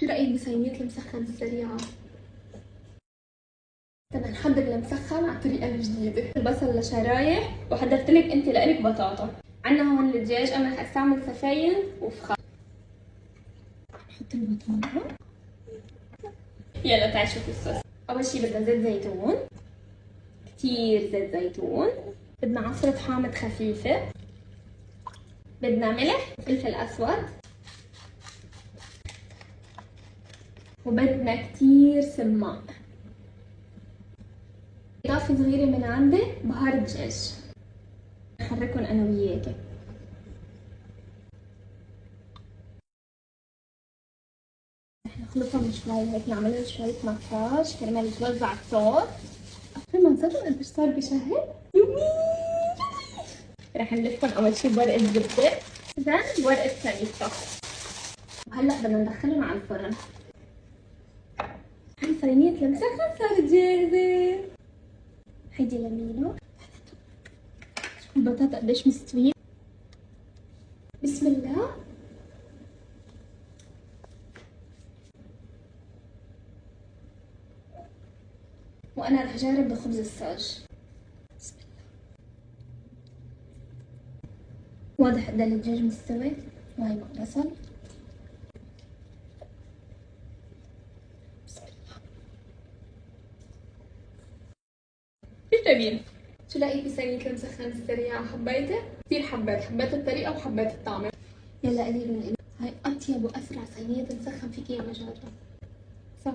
شو رأيك بصينية المسخن السريعة؟ بدنا نحضر المسخن على الطريقة الجديدة. البصل لشرايح وحضرت لك انت لإلك بطاطا. عنا هون الدجاج، انا رح استعمل سفاين وفخار. نحط البطاطا. يلا تعال شوفي الصوص. اول شي بدنا زيت زيتون، كتير زيت زيتون. بدنا عصرة حامض خفيفة. بدنا ملح وفلفل اسود. وبدنا كتير سماق. اضافة صغيرة من عندي بهار دجاج. نحركهم انا وياكي. رح نخلطهم شوي هيك، نعملهم شوية مساج كرمال يتوزع الصوص. في ما نصدق قديش صار بشهر؟ يومي. رح نلفهم اول شي بورقة زبدة، بعدين بورقة سميكة. وهلا بدنا ندخلهم على الفرن. هاي صينية المسخن صارت جاهزة. هيدي لمينو. البطاطا قديش مستوية. بسم الله. وانا رح اجرب بخبز الصاج. بسم الله. واضح قد الدجاج مستوي. وهي مع بصل. بسم الله. جميل. شو رأيك بصينية المسخن السريعة؟ حبيتها؟ كثير حبيت الطريقة وحبيت الطعم. يلا قليل من هاي أطيب وأسرع صينية مسخن فيك إياها جربها. صح؟